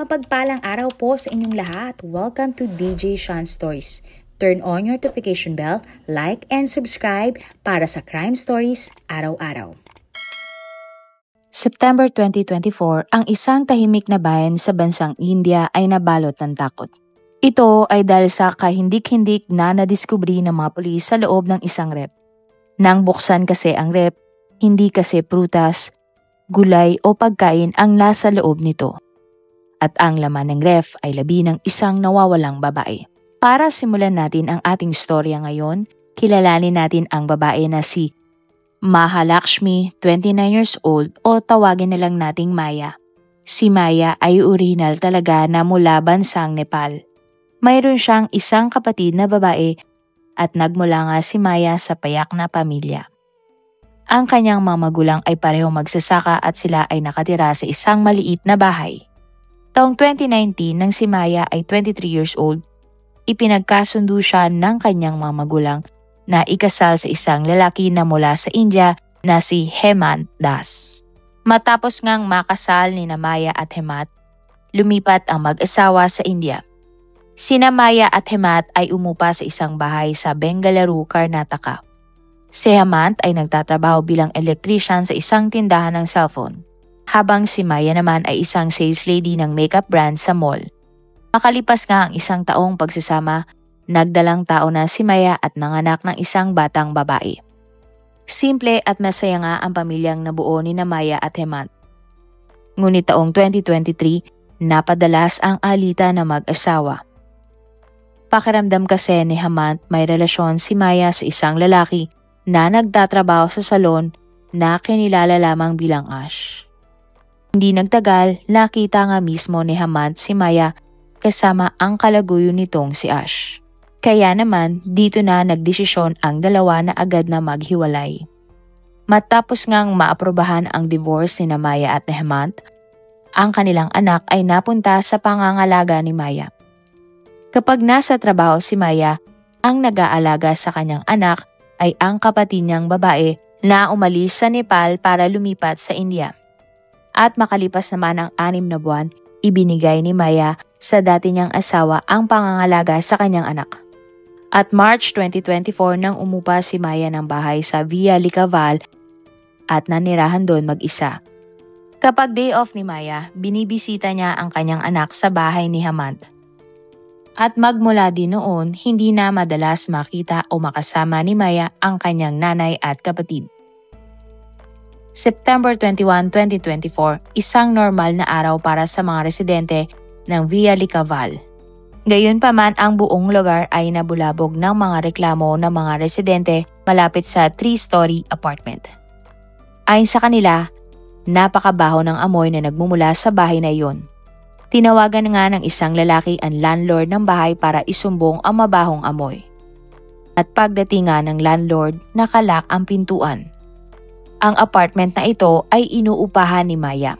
Mapagpalang araw po sa inyong lahat. Welcome to DJ Sean Stories. Turn on your notification bell, like and subscribe para sa crime stories araw-araw. September 2024, ang isang tahimik na bayan sa bansang India ay nabalot ng takot. Ito ay dahil sa kahindik-hindik na nadiskubre ng mga pulis sa loob ng isang rep. Nang buksan kasi ang rep, hindi kasi prutas, gulay o pagkain ang nasa loob nito. At ang laman ng ref ay labi ng isang nawawalang babae. Para simulan natin ang ating storya ngayon, kilalanin natin ang babae na si Mahalakshmi, 29 years old o tawagin na lang nating Maya. Si Maya ay orihinal talaga na mula bansang Nepal. Mayroon siyang isang kapatid na babae at nagmula nga si Maya sa payak na pamilya. Ang kanyang mga magulang ay parehong magsasaka at sila ay nakatira sa isang maliit na bahay. Taong 2019 nang si Maya ay 23 years old, ipinagkasundo siya ng kanyang mga magulang na ikasal sa isang lalaki na mula sa India na si Hemant Das. Matapos ngang makasal ni Maya at Hemant, lumipat ang mag-asawa sa India. Sina Maya at Hemant ay umupa sa isang bahay sa Bengaluru, Karnataka. Si Hemant ay nagtatrabaho bilang electrician sa isang tindahan ng cellphone, habang si Maya naman ay isang sales lady ng makeup brand sa mall. Makalipas nga ang isang taong pagsasama, nagdalang tao na si Maya at nanganak ng isang batang babae. Simple at masaya nga ang pamilyang nabuo ni Maya at Hemant. Ngunit taong 2023, napadalas ang alitan na mag-asawa. Pakiramdam kasi ni Hemant may relasyon si Maya sa isang lalaki na nagtatrabaho sa salon na kinilala lamang bilang Ash. Hindi nagtagal, nakita nga mismo ni Hemant si Maya kasama ang kalaguyo nitong si Ash. Kaya naman dito na nagdesisyon ang dalawa na agad na maghiwalay. Matapos ngang maaprobahan ang divorce ni Maya at Hemant, ang kanilang anak ay napunta sa pangangalaga ni Maya. Kapag nasa trabaho si Maya, ang nag-aalaga sa kanyang anak ay ang kapatid niyang babae na umalis sa Nepal para lumipat sa India. At makalipas naman ang 6 na buwan, ibinigay ni Maya sa dati niyang asawa ang pangangalaga sa kanyang anak. At March 2024 nang umupa si Maya ng bahay sa Via Likaval at nanirahan doon mag-isa. Kapag day off ni Maya, binibisita niya ang kanyang anak sa bahay ni Hemant. At magmula din noon, hindi na madalas makita o makasama ni Maya ang kanyang nanay at kapatid. September 21, 2024, isang normal na araw para sa mga residente ng Via Likaval. Gayunpaman, ang buong lugar ay nabulabog ng mga reklamo ng mga residente malapit sa 3-story apartment. Ayon sa kanila, napakabaho ng amoy na nagmumula sa bahay na iyon. Tinawagan nga ng isang lalaki ang landlord ng bahay para isumbong ang mabahong amoy. At pagdating nga ng landlord, nakalak ang pintuan. Ang apartment na ito ay inuupahan ni Maya.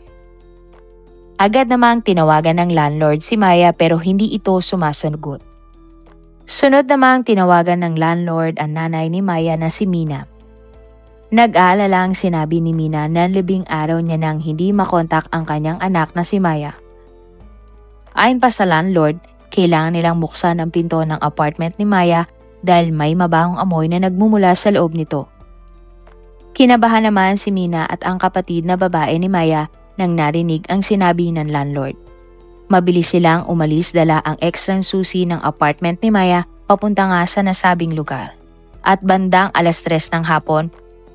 Agad namang tinawagan ng landlord si Maya pero hindi ito sumasagot. Sunod namang tinawagan ng landlord ang nanay ni Maya na si Mina. Nag-aalala ang sinabi ni Mina na 10 araw niya nang hindi makontak ang kanyang anak na si Maya. Ayon pa sa landlord, kailangan nilang buksan ang pinto ng apartment ni Maya dahil may mabahong amoy na nagmumula sa loob nito. Kinabahan naman si Mina at ang kapatid na babae ni Maya nang narinig ang sinabi ng landlord. Mabilis silang umalis dala ang ekstrang susi ng apartment ni Maya papunta nga sa nasabing lugar. At bandang 3:00 ng hapon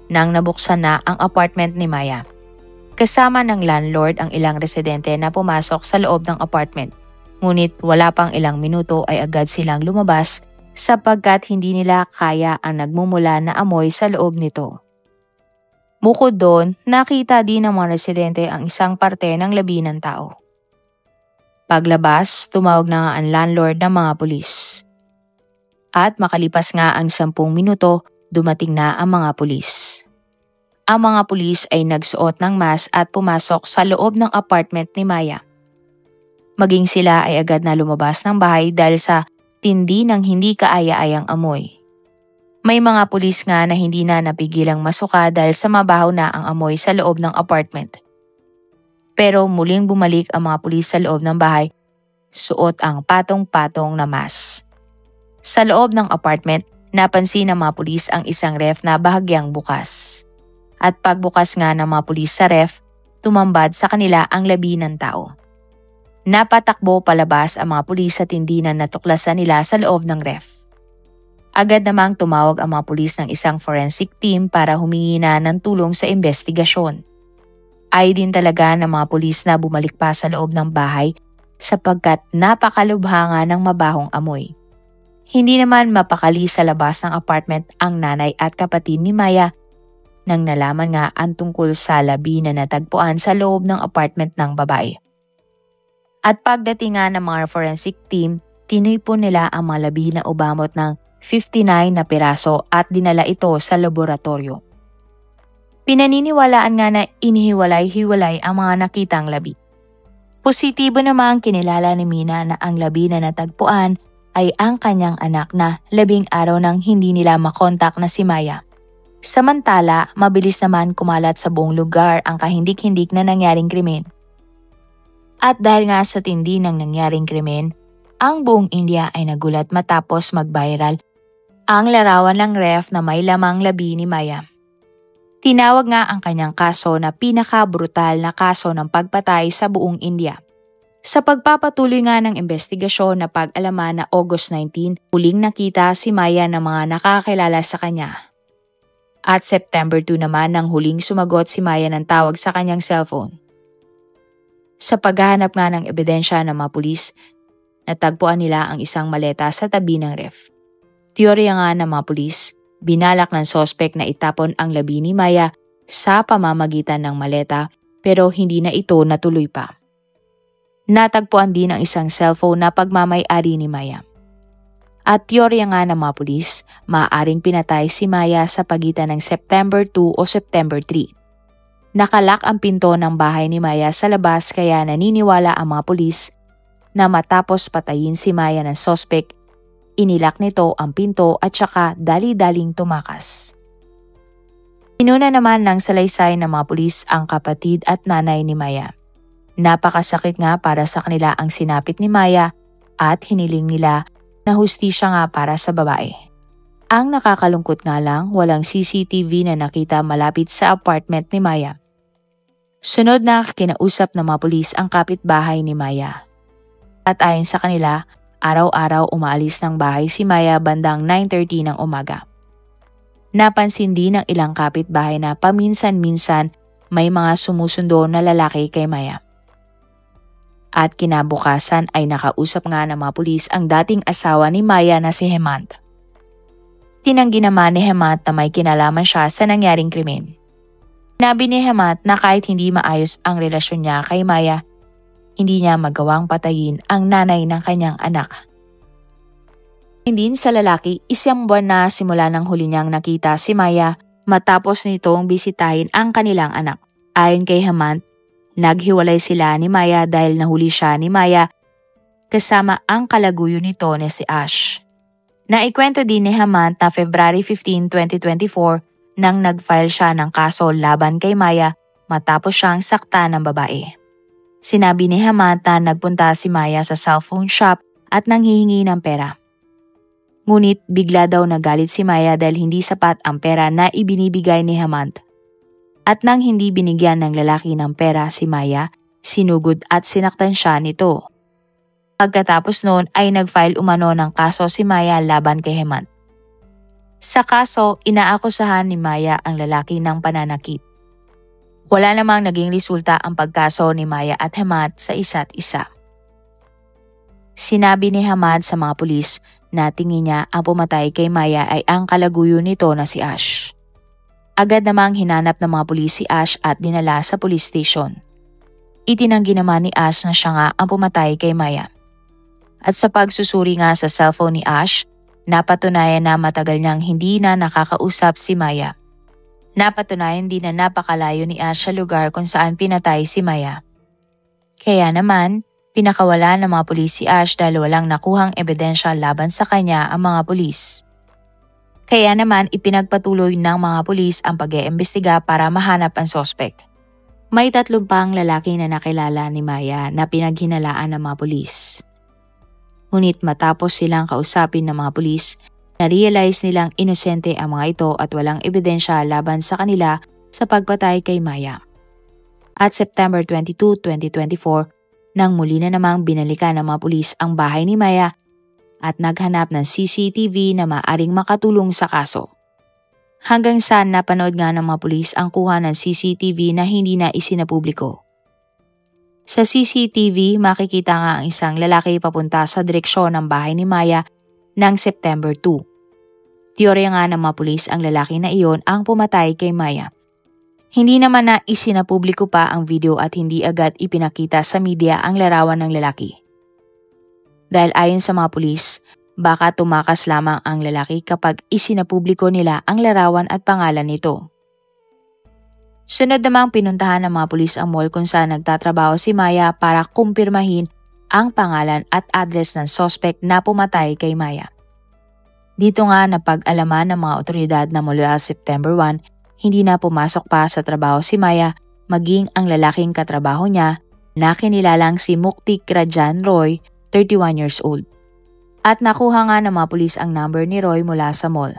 nang nabuksan na ang apartment ni Maya. Kasama ng landlord ang ilang residente na pumasok sa loob ng apartment. Ngunit wala pang ilang minuto ay agad silang lumabas sapagkat hindi nila kaya ang nagmumula na amoy sa loob nito. Bukod doon, nakita din ng mga residente ang isang parte ng labi ng tao. Paglabas, tumawag na nga ang landlord ng mga pulis. At makalipas nga ang 10 minuto, dumating na ang mga pulis. Ang mga pulis ay nagsuot ng mask at pumasok sa loob ng apartment ni Maya. Maging sila ay agad na lumabas ng bahay dahil sa tindi ng hindi kaaya-ayang amoy. May mga pulis nga na hindi na napigilang masuka dahil sa mabaho na ang amoy sa loob ng apartment. Pero muling bumalik ang mga pulis sa loob ng bahay, suot ang patong-patong na mask. Sa loob ng apartment, napansin ng mga pulis ang isang ref na bahagyang bukas. At pagbukas nga ng mga pulis sa ref, tumambad sa kanila ang labi ng tao. Napatakbo palabas ang mga pulis sa hindi na natuklasan nila sa loob ng ref. Agad namang tumawag ang mga pulis ng isang forensic team para humingi na ng tulong sa investigasyon. Ay din talaga ng mga pulis na bumalik pa sa loob ng bahay sapagkat napakalubha nga ng mabahong amoy. Hindi naman mapakali sa labas ng apartment ang nanay at kapatid ni Maya nang nalaman nga ang tungkol sa labi na natagpuan sa loob ng apartment ng babae. At pagdating nga ng mga forensic team, tinipon nila ang mga labi na umabot ng 59 na piraso at dinala ito sa laboratorio. Pinaniniwalaan nga na inihiwalay-hiwalay ang mga nakitang labi. Positibo namang kinilala ni Mina na ang labi na natagpuan ay ang kanyang anak na 10 araw nang hindi nila makontak na si Maya. Samantala, mabilis naman kumalat sa buong lugar ang kahindik-hindik na nangyaring krimen. At dahil nga sa tindi ng nangyaring krimen, ang buong India ay nagulat matapos mag-viral ang larawan ng ref na may lamang labi ni Maya. Tinawag nga ang kanyang kaso na pinaka-brutal na kaso ng pagpatay sa buong India. Sa pagpapatuloy nga ng investigasyon na pag-alaman na August 19, huling nakita si Maya ng mga nakakilala sa kanya. At September 2 naman nang huling sumagot si Maya ng tawag sa kanyang cellphone. Sa paghahanap nga ng ebidensya ng mga pulis, natagpuan nila ang isang maleta sa tabi ng ref. Teorya nga ng mga pulis, binalak ng sospek na itapon ang labi ni Maya sa pamamagitan ng maleta pero hindi na ito natuloy pa. Natagpuan din ang isang cellphone na pagmamay-ari ni Maya. At teorya nga ng mga pulis, maaaring pinatay si Maya sa pagitan ng September 2 o September 3. Nakalak ang pinto ng bahay ni Maya sa labas kaya naniniwala ang mga pulis na matapos patayin si Maya ng sospek, inilak nito ang pinto at saka dali-daling tumakas. Inuna naman ng salaysay ng mga pulis ang kapatid at nanay ni Maya. Napakasakit nga para sa kanila ang sinapit ni Maya at hiniling nila na hustisya nga para sa babae. Ang nakakalungkot nga lang, walang CCTV na nakita malapit sa apartment ni Maya. Sunod na kinausap ng mga pulis ang kapitbahay ni Maya. At ayon sa kanila, araw-araw umaalis ng bahay si Maya bandang 9:30 ng umaga. Napansin din ng ilang kapitbahay na paminsan-minsan may mga sumusundo na lalaki kay Maya. At kinabukasan ay nakausap nga ng mga pulis ang dating asawa ni Maya na si Hemant. Tinanggi naman ni Hemant na may kinalaman siya sa nangyaring krimen. Sinabi ni Hemant na kahit hindi maayos ang relasyon niya kay Maya, hindi niya magawang patayin ang nanay ng kanyang anak. Hindi sa lalaki, 1 buwan na simula ng huli niyang nakita si Maya matapos nitong bisitahin ang kanilang anak. Ayon kay Hemant, naghiwalay sila ni Maya dahil nahuli siya ni Maya kasama ang kalaguyo nito na si Ash. Naikwento din ni Hemant na February 15, 2024 nang nag-file siya ng kaso laban kay Maya matapos siyang sakta ng babae. Sinabi ni Hemant na nagpunta si Maya sa cellphone shop at nanghihingi ng pera. Ngunit bigla daw nagalit si Maya dahil hindi sapat ang pera na ibinibigay ni Hemant. At nang hindi binigyan ng lalaki ng pera si Maya, sinugod at sinaktan siya nito. Pagkatapos noon ay nag-file umano ng kaso si Maya laban kay Hemant. Sa kaso, inaakusahan ni Maya ang lalaki ng pananakit. Wala namang naging resulta ang pagkaso ni Maya at Hemant sa isa't isa. Sinabi ni Hemant sa mga pulis na tingin niya ang pumatay kay Maya ay ang kalaguyo nito na si Ash. Agad namang hinanap ng mga pulis si Ash at dinala sa police station. Itinanggi naman ni Ash na siya nga ang pumatay kay Maya. At sa pagsusuri nga sa cellphone ni Ash, napatunayan na matagal niyang hindi na nakakausap si Maya. Napatunayan din na napakalayo ni Ash sa lugar kung saan pinatay si Maya. Kaya naman, pinakawala ng mga pulis si Ash dahil walang nakuhang ebidensya laban sa kanya ang mga pulis. Kaya naman ipinagpatuloy ng mga pulis ang pag-iimbestiga para mahanap ang sospek. May 3 pang lalaki na nakilala ni Maya na pinaghinalaan ng mga pulis. Ngunit matapos silang kausapin ng mga pulis, na-realize nilang inosente ang mga ito at walang ebidensya laban sa kanila sa pagpatay kay Maya. At September 22, 2024, nang muli na namang binalikan ng mga pulis ang bahay ni Maya at naghanap ng CCTV na maaring makatulong sa kaso. Hanggang sa napanood nga ng mga pulis ang kuha ng CCTV na hindi na isinapubliko. Sa CCTV, makikita nga ang isang lalaki papunta sa direksyon ng bahay ni Maya ng September 2. Teorya nga ng mga pulis ang lalaki na iyon ang pumatay kay Maya. Hindi naman na isinapubliko pa ang video at hindi agad ipinakita sa media ang larawan ng lalaki. Dahil ayon sa mga pulis, baka tumakas lamang ang lalaki kapag isinapubliko nila ang larawan at pangalan nito. Sunod namang pinuntahan ng mga pulis ang mall kung saan nagtatrabaho si Maya para kumpirmahin ang pangalan at address ng suspect na pumatay kay Maya. Dito nga napag-alaman ng mga otoridad na mula September 1, hindi na pumasok pa sa trabaho si Maya maging ang lalaking katrabaho niya na kinilalang si Muktik Rajan Roy, 31 years old. At nakuha nga ng mga pulis ang number ni Roy mula sa mall.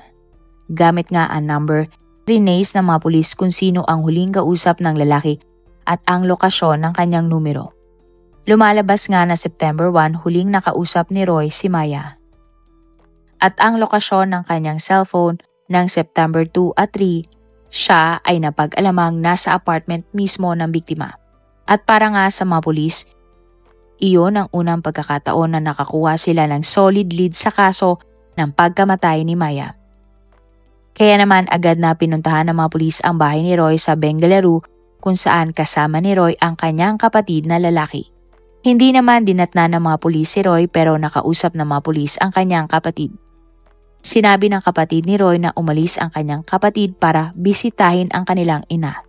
Gamit nga ang number, trinace ng mga pulis kung sino ang huling kausap ng lalaki at ang lokasyon ng kanyang numero. Lumalabas nga na September 1 huling nakausap ni Roy si Maya. At ang lokasyon ng kanyang cellphone ng September 2 at 3, siya ay napag-alamang nasa apartment mismo ng biktima. At para nga sa mga pulis, iyon ang unang pagkakataon na nakakuha sila ng solid lead sa kaso ng pagkamatay ni Maya. Kaya naman agad na pinuntahan ng mga pulis ang bahay ni Roy sa Bengaluru kung saan kasama ni Roy ang kanyang kapatid na lalaki. Hindi naman dinatna ng mga pulis si Roy pero nakausap ng mga pulis ang kanyang kapatid. Sinabi ng kapatid ni Roy na umalis ang kanyang kapatid para bisitahin ang kanilang ina.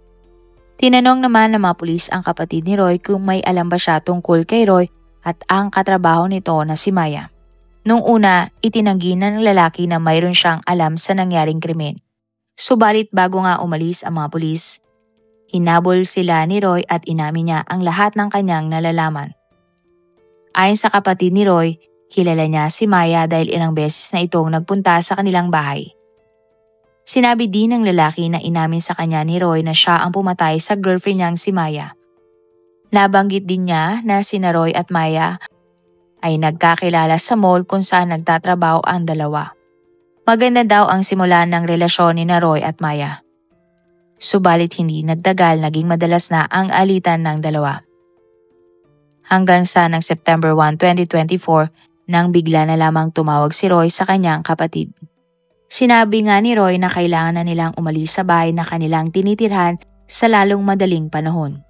Tinanong naman ng mga pulis ang kapatid ni Roy kung may alam ba siya tungkol kay Roy at ang katrabaho nito na si Maya. Nung una, itinanggi na ng lalaki na mayroon siyang alam sa nangyaring krimen. Subalit bago nga umalis ang mga pulis, hinabol sila ni Roy at inamin niya ang lahat ng kanyang nalalaman. Ayon sa kapatid ni Roy, kilala niya si Maya dahil ilang beses na itong nagpunta sa kanilang bahay. Sinabi din ng lalaki na inamin sa kanya ni Roy na siya ang pumatay sa girlfriend niyang si Maya. Nabanggit din niya na sina Roy at Maya ay nagkakilala sa mall kung saan nagtatrabaho ang dalawa. Maganda daw ang simula ng relasyon ni na Roy at Maya. Subalit hindi nagtagal, naging madalas na ang alitan ng dalawa. Hanggang sa ng September 1, 2024 nang bigla na lamang tumawag si Roy sa kanyang kapatid. Sinabi nga ni Roy na kailangan na nilang umalis sa bahay na kanilang tinitirhan sa lalong madaling panahon.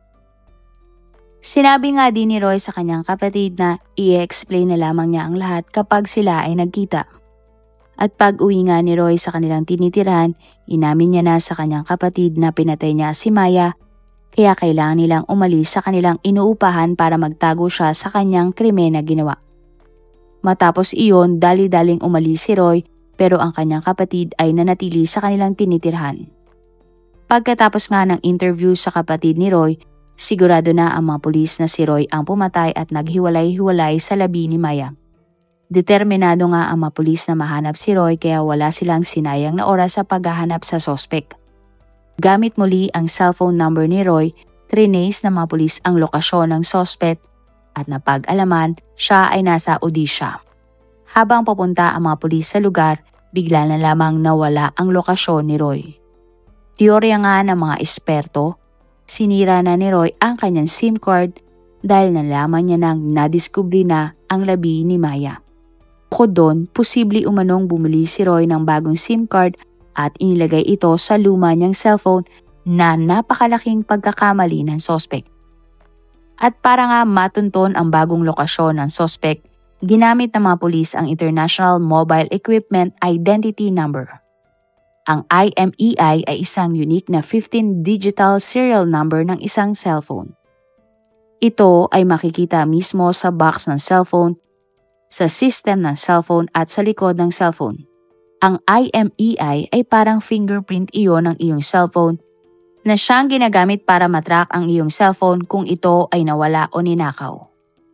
Sinabi nga din ni Roy sa kanyang kapatid na i-explain na lamang niya ang lahat kapag sila ay nagkita. At pag uwi nga ni Roy sa kanilang tinitirhan, inamin niya na sa kanyang kapatid na pinatay niya si Maya, kaya kailangan nilang umalis sa kanilang inuupahan para magtago siya sa kanyang krimen na ginawa. Matapos iyon, dali-daling umalis si Roy pero ang kanyang kapatid ay nanatili sa kanilang tinitirhan. Pagkatapos nga ng interview sa kapatid ni Roy, sigurado na ang mga pulis na si Roy ang pumatay at naghiwalay-hiwalay sa labi ni Maya. Determinado nga ang mga pulis na mahanap si Roy kaya wala silang sinayang na oras sa paghahanap sa sospek. Gamit muli ang cellphone number ni Roy, trinace ng mga pulis ang lokasyon ng sospek at napag-alaman siya ay nasa Odisha. Habang papunta ang mga pulis sa lugar, bigla na lamang nawala ang lokasyon ni Roy. Teorya nga ng mga eksperto, sinira na ni Roy ang kanyang SIM card dahil nalaman niya nang nadiskubre na ang labi ni Maya. Bukod doon, posible umanong bumili si Roy ng bagong SIM card at inilagay ito sa luma niyang cellphone na napakalaking pagkakamali ng sospek. At para nga matunton ang bagong lokasyon ng sospek, ginamit ng mga pulis ang International Mobile Equipment Identity Number. Ang IMEI ay isang unique na 15 digital serial number ng isang cellphone. Ito ay makikita mismo sa box ng cellphone, sa system ng cellphone at sa likod ng cellphone. Ang IMEI ay parang fingerprint iyon ng iyong cellphone na siyang ginagamit para matrack ang iyong cellphone kung ito ay nawala o ninakaw.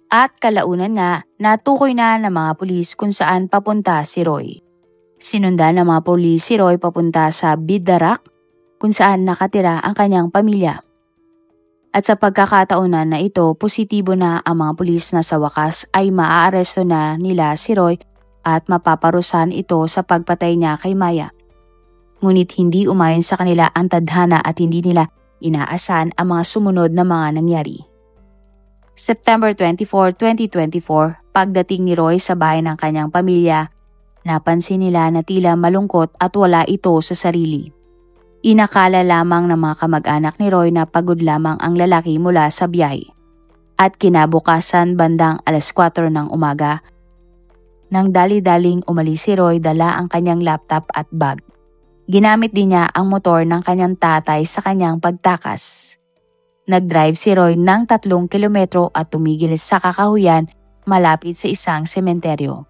At kalaunan nga, natukoy na ng mga pulis kung saan papunta si Roy. Sinundan ng mga pulis si Roy papunta sa Bidarak kung saan nakatira ang kanyang pamilya. At sa pagkakataon na ito, positibo na ang mga pulis na sa wakas ay maaaresto na nila si Roy at mapaparusahan ito sa pagpatay niya kay Maya. Ngunit hindi umayon sa kanila ang tadhana at hindi nila inaasahan ang mga sumunod na mga nangyari. September 24, 2024, pagdating ni Roy sa bahay ng kanyang pamilya, napansin nila na tila malungkot at wala ito sa sarili. Inakala lamang ng mga kamag-anak ni Roy na pagod lamang ang lalaki mula sa biyahe. At kinabukasan bandang 4:00 ng umaga, nang dali-daling umalis si Roy, dala ang kanyang laptop at bag. Ginamit din niya ang motor ng kanyang tatay sa kanyang pagtakas. Nag-drive si Roy ng 3 kilometro at tumigil sa kakahuyan malapit sa isang sementeryo.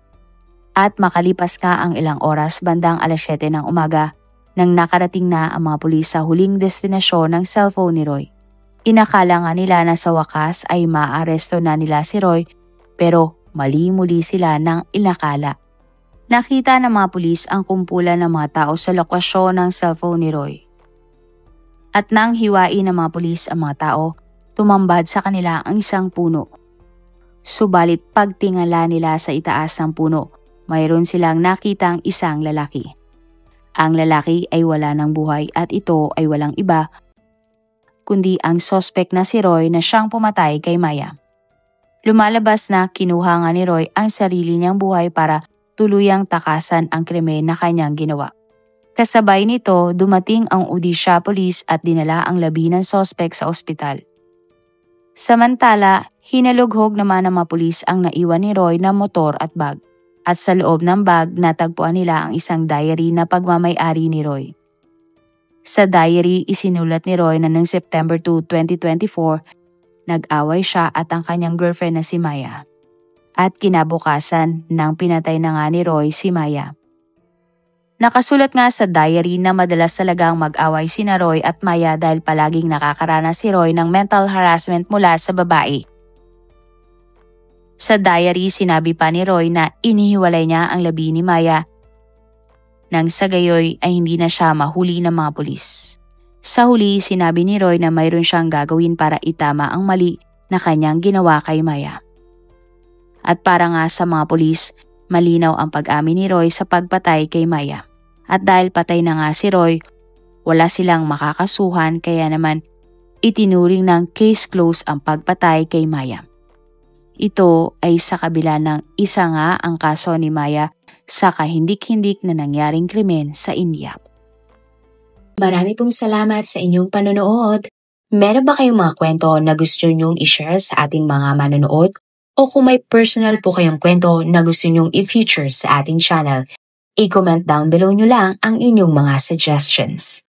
At makalipas nga ang ilang oras bandang 7:00 ng umaga nang nakarating na ang mga pulis sa huling destinasyon ng cellphone ni Roy. Inakala nga nila na sa wakas ay maaaresto na nila si Roy pero mali-muli sila ng inakala. Nakita ng mga pulis ang kumpulan ng mga tao sa lokasyon ng cellphone ni Roy. At nang hiwain ng mga pulis ang mga tao, tumambad sa kanila ang isang puno. Subalit pagtingala nila sa itaas ng puno, mayroon silang nakitang isang lalaki. Ang lalaki ay wala ng buhay at ito ay walang iba kundi ang sospek na si Roy na siyang pumatay kay Maya. Lumalabas na kinuha nga ni Roy ang sarili niyang buhay para tuluyang takasan ang krimen na kanyang ginawa. Kasabay nito, dumating ang Odisha Police at dinala ang labi ng sospek sa ospital. Samantala, hinalughog naman ng mga pulis ang naiwan ni Roy na motor at bag. At sa loob ng bag, natagpuan nila ang isang diary na pagmamay-ari ni Roy. Sa diary, isinulat ni Roy na noong September 2, 2024, nag-away siya at ang kanyang girlfriend na si Maya. At kinabukasan, nang pinatay na nga ni Roy si Maya. Nakasulat nga sa diary na madalas talagang mag-away sina Roy at Maya dahil palaging nakakaranas si Roy ng mental harassment mula sa babae. Sa diary, sinabi pa ni Roy na inihiwalay niya ang labi ni Maya nang sa gayoy ay hindi na siya mahuli ng mga pulis. Sa huli, sinabi ni Roy na mayroon siyang gagawin para itama ang mali na kanyang ginawa kay Maya. At para nga sa mga pulis, malinaw ang pag-amin ni Roy sa pagpatay kay Maya. At dahil patay na nga si Roy, wala silang makakasuhan kaya naman itinuring ng case closed ang pagpatay kay Maya. Ito ay sa kabila ng isa nga ang kaso ni Maya sa kahindik-hindik na nangyaring krimen sa India. Marami pong salamat sa inyong panonood. Meron ba kayong mga kwento na gusto nyong i-share sa ating mga manonood? O kung may personal po kayong kwento na gusto nyong i-feature sa ating channel, i-comment down below nyo lang ang inyong mga suggestions.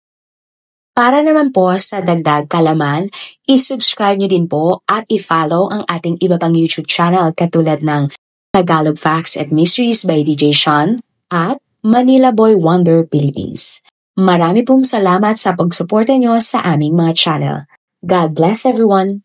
Para naman po sa dagdag kalaman, i-subscribe nyo din po at i-follow ang ating iba pang YouTube channel katulad ng Tagalog Facts and Mysteries by DJ Sean at Manila Boy Wonder Philippines. Marami pong salamat sa pagsuporta nyo sa aming mga channel. God bless everyone!